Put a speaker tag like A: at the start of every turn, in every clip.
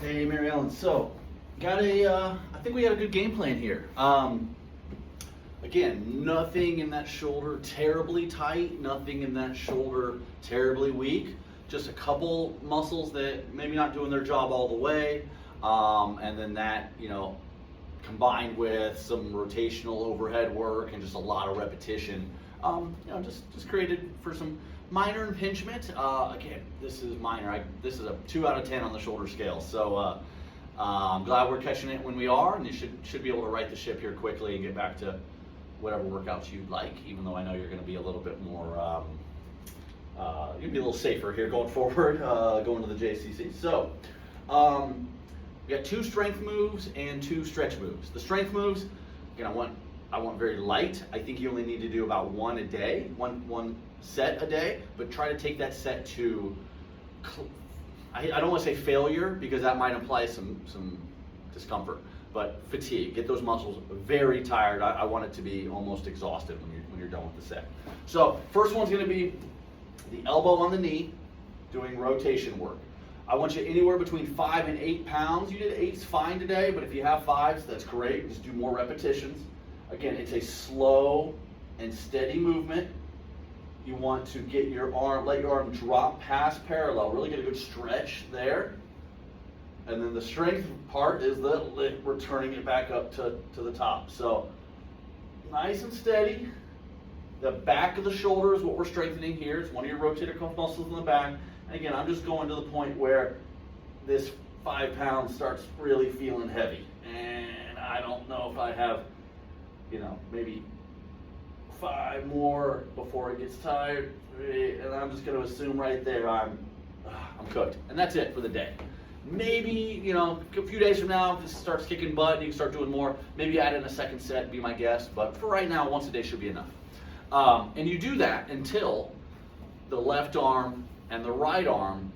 A: Hey, Mary Ellen. So, I think we got a good game plan here. Again, nothing in that shoulder terribly tight, nothing in that shoulder terribly weak. Just a couple muscles that maybe not doing their job all the way. And then that, combined with some rotational overhead work and just a lot of repetition, just created for some minor impingement. Again, this is minor. This is a 2 out of 10 on the shoulder scale. So I'm glad we're catching it when we are, and you should be able to right the ship here quickly and get back to whatever workouts you'd like. Even though I know you're going to be a little bit more, you'll be a little safer here going forward, going to the JCC. So we got 2 strength moves and 2 stretch moves. The strength moves, again, I want very light. I think you only need to do about 1 a day, one set a day, but try to take that set to, I don't want to say failure because that might imply some discomfort, but fatigue. Get those muscles very tired. I want it to be almost exhausted when you're done with the set. So first one's going to be the elbow on the knee, doing rotation work. I want you anywhere between 5 and 8 pounds. You did 8's fine today, but if you have 5's, that's great. Just do more repetitions. Again, it's a slow and steady movement. You want to get your arm, let your arm drop past parallel. Really get a good stretch there. And then the strength part is the returning it back up to the top. So nice and steady. The back of the shoulder is what we're strengthening here. It's one of your rotator cuff muscles in the back. And again, I'm just going to the point where this 5 pounds starts really feeling heavy. And I don't know if I have, maybe 5 more before it gets tired. And I'm just going to assume right there I'm cooked. And that's it for the day. Maybe, a few days from now, if this starts kicking butt and you can start doing more, maybe add in a second set, be my guest. But for right now, once a day should be enough. And you do that until the left arm and the right arm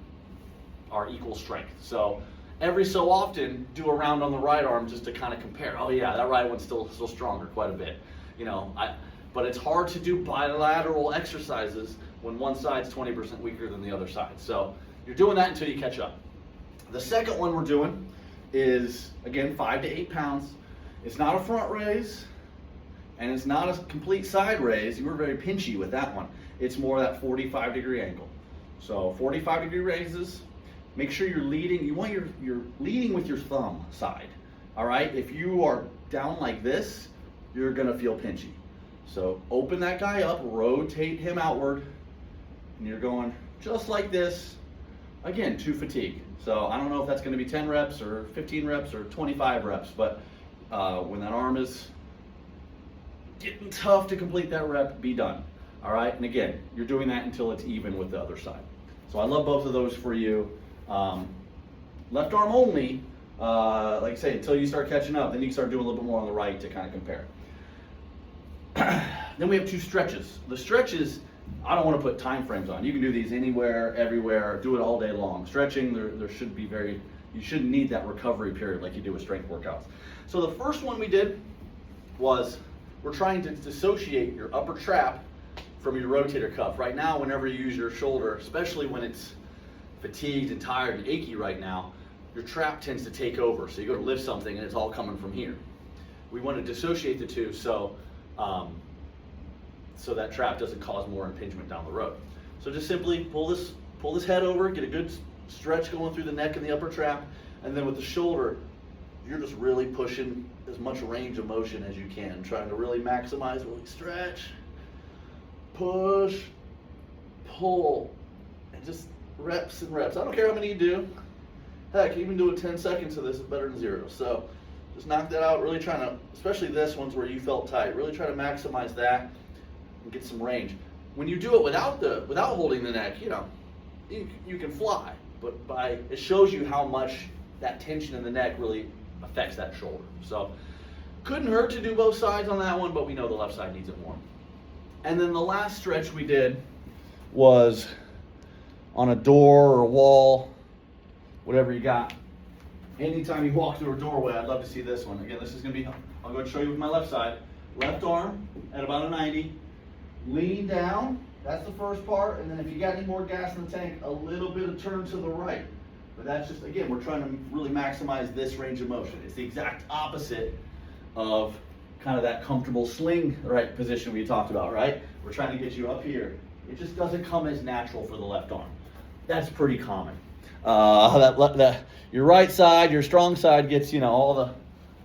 A: are equal strength. So every so often, do a round on the right arm just to kind of compare. Oh yeah, that right one's still stronger quite a bit. But it's hard to do bilateral exercises when one side's 20% weaker than the other side. So you're doing that until you catch up. The second one we're doing is, again, 5 to 8 pounds. It's not a front raise, and it's not a complete side raise. You were very pinchy with that one. It's more that 45-degree angle. So 45-degree raises. Make sure you're leading. You want you're leading with your thumb side. All right. If you are down like this, you're gonna feel pinchy. So open that guy up, rotate him outward, and you're going just like this. Again, to fatigue. So I don't know if that's going to be 10 reps or 15 reps or 25 reps, but when that arm is getting tough to complete that rep, be done. All right. And again, you're doing that until it's even with the other side. So I love both of those for you. Left arm only, like I say, until you start catching up, then you can start doing a little bit more on the right to kind of compare. Then we have 2 stretches. The stretches, I don't want to put time frames on. You can do these anywhere, everywhere, do it all day long. Stretching, there should be you shouldn't need that recovery period like you do with strength workouts. So the first one we did was, we're trying to dissociate your upper trap from your rotator cuff. Right now, whenever you use your shoulder, especially when it's fatigued and tired and achy right now, your trap tends to take over. So you go to lift something and it's all coming from here. We want to dissociate the two so that trap doesn't cause more impingement down the road. So just simply pull this head over, get a good stretch going through the neck and the upper trap, and then with the shoulder, you're just really pushing as much range of motion as you can, trying to really maximize, really stretch, push, pull, and just reps and reps. I don't care how many you do. Heck, even doing 10 seconds of this is better than 0. So just knock that out, really trying to, especially this one's where you felt tight, really try to maximize that and get some range. When you do it without holding the neck, you can fly, but it shows you how much that tension in the neck really affects that shoulder. So couldn't hurt to do both sides on that one, but we know the left side needs it more. And then the last stretch we did was on a door or a wall, whatever you got. Anytime you walk through a doorway, I'd love to see this one. Again, this is going to be, I'll go ahead and show you with my left side. Left arm at about a 90. Lean down, that's the first part. And then if you got any more gas in the tank, a little bit of turn to the right. But that's just, again, we're trying to really maximize this range of motion. It's the exact opposite of kind of that comfortable sling right position we talked about, right? We're trying to get you up here. It just doesn't come as natural for the left arm. That's pretty common. Your right side, your strong side gets, you know,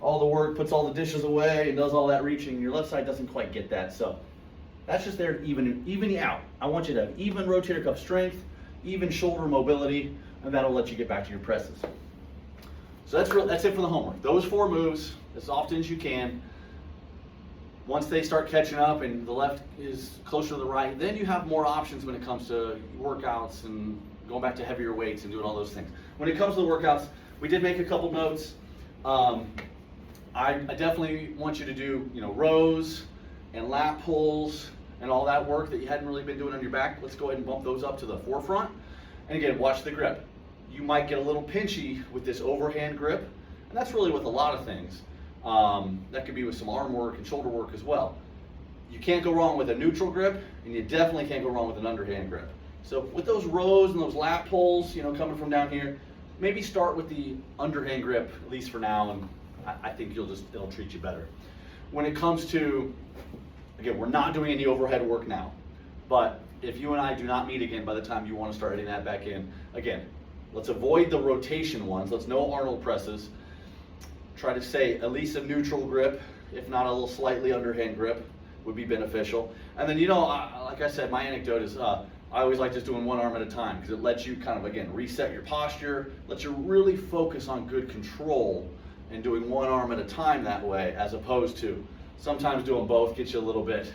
A: all the work, puts all the dishes away and does all that reaching. Your left side doesn't quite get that. So that's just there to even you out. I want you to have even rotator cuff strength, even shoulder mobility, and that'll let you get back to your presses. So that's it for the homework. Those 4 moves as often as you can. Once they start catching up and the left is closer to the right, then you have more options when it comes to workouts and going back to heavier weights and doing all those things. When it comes to the workouts, we did make a couple notes. I definitely want you to do, you know, rows and lat pulls and all that work that you hadn't really been doing on your back. Let's go ahead and bump those up to the forefront. And again, watch the grip. You might get a little pinchy with this overhand grip, and that's really with a lot of things. That could be with some arm work and shoulder work as well. You can't go wrong with a neutral grip, and you definitely can't go wrong with an underhand grip. So with those rows and those lat pulls, you know, coming from down here, maybe start with the underhand grip, at least for now, and I think it'll treat you better. When it comes to, again, we're not doing any overhead work now, but if you and I do not meet again by the time you want to start adding that back in, again, let's avoid the rotation ones. Let's no Arnold presses. Try to say at least a neutral grip, if not a little slightly underhand grip, would be beneficial. And then, you know, like I said, my anecdote is I always like just doing one arm at a time because it lets you kind of, again, reset your posture, lets you really focus on good control and doing one arm at a time that way, as opposed to sometimes doing both gets you a little bit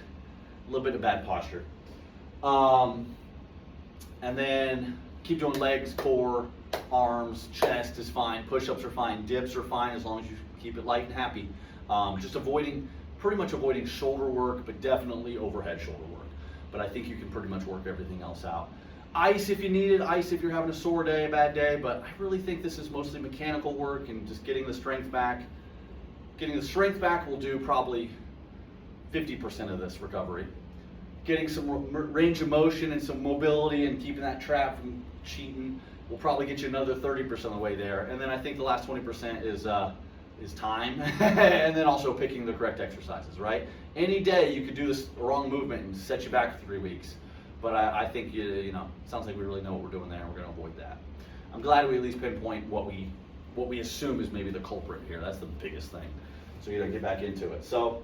A: of bad posture. And then keep doing legs, core, arms, chest is fine, push-ups are fine, dips are fine as long as you keep it light and happy. Just pretty much avoiding shoulder work, but definitely overhead shoulder work. But I think you can pretty much work everything else out. Ice if you need it, ice if you're having a sore day, a bad day, but I really think this is mostly mechanical work and just getting the strength back. Getting the strength back will do probably 50% of this recovery. Getting some range of motion and some mobility and keeping that trap from cheating will probably get you another 30% of the way there. And then I think the last 20% is time and then also picking the correct exercises, right? Any day you could do this wrong movement and set you back for 3 weeks. But I think, you know, it sounds like we really know what we're doing there and we're going to avoid that. I'm glad we at least pinpoint what we assume is maybe the culprit here. That's the biggest thing. So you got to get back into it. So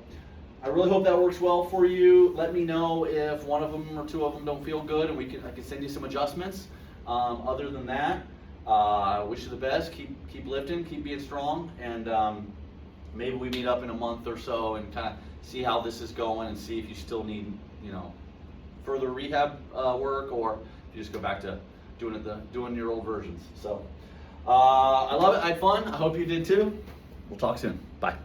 A: I really hope that works well for you. Let me know if one of them or 2 of them don't feel good, and I can send you some adjustments. Other than that, I wish you the best. Keep lifting, keep being strong, and maybe we meet up in a month or so and kind of see how this is going and see if you still need, you know, further rehab work, or if you just go back to doing your old versions. So I love it. I had fun. I hope you did too. We'll talk soon. Bye.